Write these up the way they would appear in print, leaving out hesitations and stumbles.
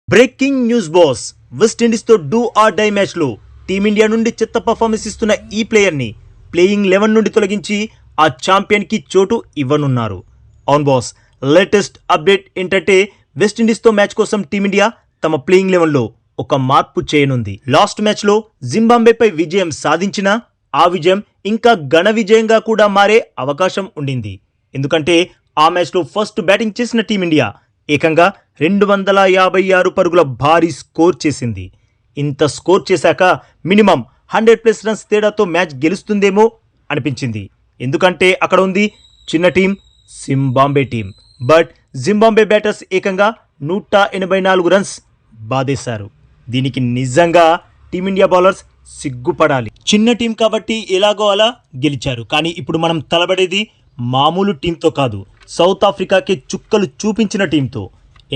Breaking news boss. వెస్టిండీస్తో do or die మ్యాచ్లో team India నుండి చెత్త పర్ఫార్మెన్స్ ఇస్తున్న ఈ ప్లేయర్ని ప్లేయింగ్ 11 నుండి తొలగించి ఆ ఛాంపియన్కి చోటు ఇవ్వనున్నారు. అవును బాస్, లేటెస్ట్ అప్డేట్ ఏంటంటే వెస్టిండీస్తో మ్యాచ్ కోసం టీమిండియా తమ ప్లేయింగ్ 11లో ఒక మార్పు చేయనుంది. లాస్ట్ మ్యాచ్లో జింబాబ్వేపై విజయం సాధించినా ఆ విజయం ఇంకా ఘన విజయంగా కూడా మారే అవకాశం ఉండింది. ఎందుకంటే ఆ మ్యాచ్లో ఫస్ట్ బ్యాటింగ్ చేసిన టీమిండియా ఏకంగా 256 పరుగుల భారీ స్కోర్ చేసింది. ఇంత స్కోర్ చేశాక మినిమం 100+ రన్స్ తేడాతో మ్యాచ్ గెలుస్తుందేమో అనిపించింది. ఎందుకంటే అక్కడ ఉంది చిన్న team, Zimbabwe team. But Zimbabwe batters ఏకంగా 184 రన్స్ బాధేశారు. దీనికి నిజంగా టీమిండియా బౌలర్స్ సిగ్గుపడాలి. చిన్న టీం కాబట్టి ఎలాగో అలా గెలిచారు. కానీ ఇప్పుడు మనం తలబడేది మామూలు టీంతో కాదు, సౌత్ ఆఫ్రికాకి చుక్కలు చూపించిన టీంతో.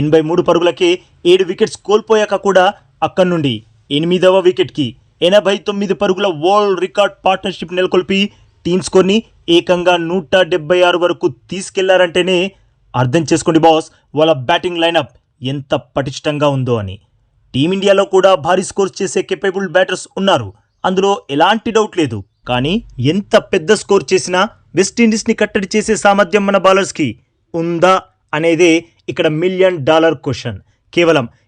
83 పరుగులకే 7 వికెట్స్ కోల్పోయాక కూడా అక్కడి నుండి 8వ వికెట్కి 89 పరుగుల వరల్డ్ రికార్డ్ పార్ట్నర్షిప్ నెలకొల్పి టీం స్కోర్ని ఏకంగా 176 వరకు తీసుకెళ్లారంటేనే అర్థం చేసుకోండి బాస్, వాళ్ళ బ్యాటింగ్ లైనప్ ఎంత పటిష్టంగా ఉందో అని. టీమిండియాలో కూడా భారీ స్కోర్ చేసే కేపబుల్ బ్యాటర్స్ ఉన్నారు, అందులో ఎలాంటి డౌట్ లేదు. కానీ ఎంత పెద్ద స్కోర్ చేసినా వెస్టిండీస్ని కట్టడి చేసే సామర్థ్యం మన బౌలర్స్కి ఉందా అనేదే ఇక్కడ $1 మిలియన్ క్వశ్చన్.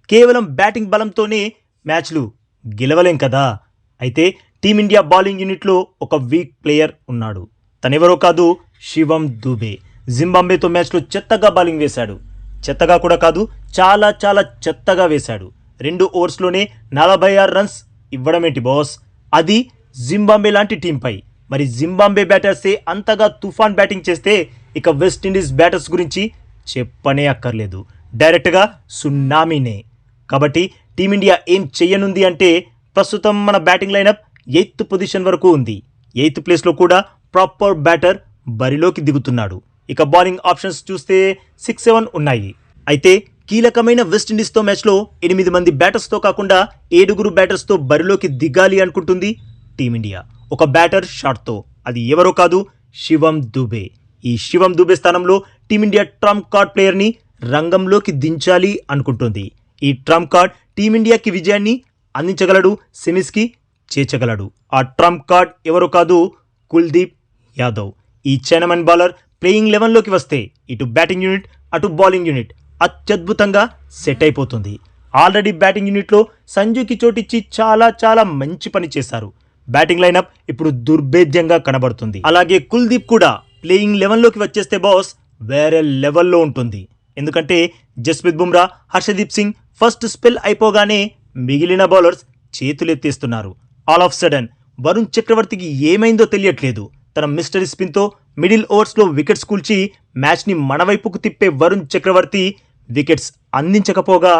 కేవలం బ్యాటింగ్ బలంతోనే మ్యాచ్లు గెలవలేం కదా. అయితే టీమిండియా బౌలింగ్ యూనిట్లో ఒక వీక్ ప్లేయర్ ఉన్నాడు. తనెవరో కాదు, శివం దూబే. జింబాబ్వేతో మ్యాచ్లో చెత్తగా బౌలింగ్ వేశాడు. చెత్తగా కూడా కాదు, చాలా చెత్తగా వేశాడు. 2 ఓవర్స్లోనే 46 రన్స్ ఇవ్వడమేంటి బాస్, అది జింబాబ్వే లాంటి టీంపై. మరి జింబాబ్వే బ్యాటర్సే అంతగా తుఫాన్ బ్యాటింగ్ చేస్తే ఇక వెస్టిండీస్ బ్యాటర్స్ గురించి చెప్పనే అక్కర్లేదు, డైరెక్ట్గా సున్నామీనే. కాబట్టి టీమిండియా ఏం చెయ్యనుంది అంటే ప్రస్తుతం మన బ్యాటింగ్ లైనప్ 8th పొజిషన్ వరకు ఉంది. 8th ప్లేస్లో కూడా ప్రాపర్ బ్యాటర్ బరిలోకి దిగుతున్నాడు. ఇక బౌలింగ్ ఆప్షన్స్ చూస్తే 6-7 ఉన్నాయి. అయితే కీలకమైన వెస్టిండీస్తో మ్యాచ్లో 8 మంది బ్యాటర్స్తో కాకుండా 7 బ్యాటర్స్తో బరిలోకి దిగాలి అనుకుంటుంది టీమిండియా. ఒక బ్యాటర్ షాట్తో, అది ఎవరో కాదు, శివం దూబే. ఈ శివం దూబే స్థానంలో టీమిండియా ట్రంప్ కార్డ్ ప్లేయర్ని రంగంలోకి దించాలి అనుకుంటుంది. ఈ ట్రంప్ కార్డ్ టీమిండియాకి విజయాన్ని అందించగలడు, సెమీస్కి చేర్చగలడు. ఆ ట్రంప్ కార్డ్ ఎవరో కాదు, కుల్దీప్ యాదవ్. ఈ చైనామన్ బౌలర్ ప్లేయింగ్ 11లోకి వస్తే ఇటు బ్యాటింగ్ యూనిట్ అటు బౌలింగ్ యూనిట్ అత్యద్భుతంగా సెట్ అయిపోతుంది. ఆల్రెడీ బ్యాటింగ్ యూనిట్లో సంజుకి చోటిచ్చి చాలా మంచి పని చేశారు. బ్యాటింగ్ లైనప్ ఇప్పుడు దుర్భేద్యంగా కనబడుతుంది. అలాగే కుల్దీప్ కూడా ప్లేయింగ్ 11లోకి వచ్చేస్తే బాస్ వేరే లెవెల్లో ఉంటుంది. ఎందుకంటే జస్ప్రీత్ బుమ్రా, హర్షదీప్ సింగ్ ఫస్ట్ స్పెల్ అయిపోగానే మిగిలిన బౌలర్స్ చేతులెత్తేస్తున్నారు. ఆల్ ఆఫ్ సడన్ వరుణ్ చక్రవర్తికి ఏమైందో తెలియట్లేదు. తన మిస్టరీ స్పిన్తో మిడిల్ ఓవర్స్లో వికెట్స్ కూల్చి మ్యాచ్ని మన వైపుకు తిప్పే వరుణ్ చక్రవర్తి వికెట్స్ అందించకపోగా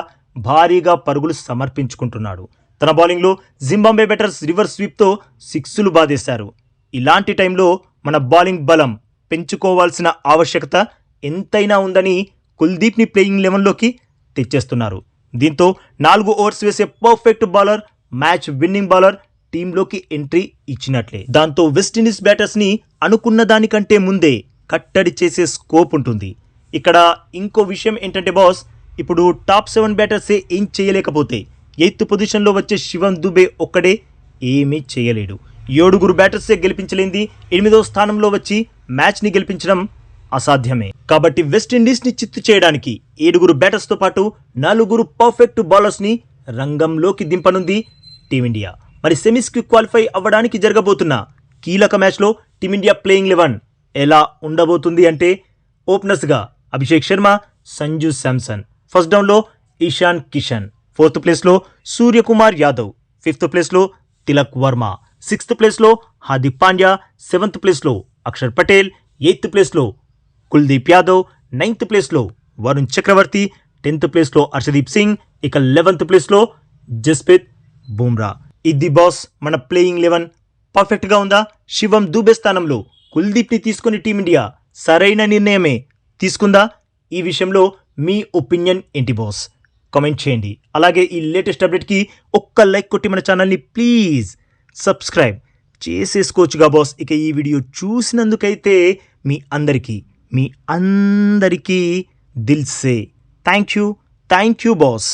భారీగా పరుగులు సమర్పించుకుంటున్నాడు. తన బౌలింగ్లో జింబాబ్వే బ్యాటర్స్ రివర్స్ స్వీప్తో 6లు బాధేశారు. ఇలాంటి టైంలో మన బౌలింగ్ బలం పెంచుకోవాల్సిన ఆవశ్యకత ఎంతైనా ఉందని కుల్దీప్ని ప్లేయింగ్ 11లోకి తెచ్చేస్తున్నారు. దీంతో 4 ఓవర్స్ వేసే perfect bowler, match winning bowler టీంలోకి ఎంట్రీ ఇచ్చినట్లే. దాంతో వెస్టిండీస్ బ్యాటర్స్ని అనుకున్న దానికంటే ముందే కట్టడి చేసే స్కోప్ ఉంటుంది. ఇక్కడ ఇంకో విషయం ఏంటంటే బాస్, ఇప్పుడు టాప్ 7 బ్యాటర్సే ఏం చేయలేకపోతే 8th పొజిషన్లో వచ్చే శివం దూబే ఒక్కడే ఏమీ చేయలేడు. 7 బ్యాటర్సే గెలిపించలేంది 8వ స్థానంలో వచ్చి మ్యాచ్ని గెలిపించడం అసాధ్యమే. కాబట్టి వెస్టిండీస్ని చిత్తు చేయడానికి 7 బ్యాటర్స్తో పాటు 4 పర్ఫెక్ట్ బౌలర్స్ని రంగంలోకి దింపనుంది టీమిండియా. మరి సెమీస్కి క్వాలిఫై అవ్వడానికి జరగబోతున్న కీలక మ్యాచ్లో టీమిండియా ప్లేయింగ్ 11 ఎలా ఉండబోతుంది అంటే ఓపెనర్స్గా అభిషేక్ శర్మ, సంజు శాంసన్. ఫస్ట్ డౌన్లో ఇషాన్ కిషన్. 4th ప్లేస్లో సూర్యకుమార్ యాదవ్. 5th ప్లేస్లో తిలక్ వర్మ. 6th ప్లేస్లో హార్దిక్ పాండ్యా. 7th ప్లేస్లో అక్షర్ పటేల్. 8th ప్లేస్లో కుల్దీప్ యాదవ్. 9th ప్లేస్లో వరుణ్ చక్రవర్తి. 10th ప్లేస్లో హర్షదీప్ సింగ్. ఇక 11th ప్లేస్లో జస్ప్రీత్ బుమ్రా. ఇది బాస్ మన ప్లేయింగ్ 11 పర్ఫెక్ట్గా ఉందా? శివం దూబే స్థానంలో కుల్దీప్ని తీసుకుని టీమిండియా సరైన నిర్ణయమే తీసుకుందా? ఈ విషయంలో మీ ఒపీనియన్ ఏంటి బాస్? కామెంట్ చేయండి. అలాగే ఈ లేటెస్ట్ అప్డేట్కి ఒక్క లైక్ కొట్టి మన ఛానల్ని ప్లీజ్ సబ్స్క్రైబ్ చేసేసుకోవచ్చుగా బాస్. ఇక ఈ వీడియో చూసినందుకైతే మీ అందరికీ దిల్ సే థ్యాంక్ యూ బాస్.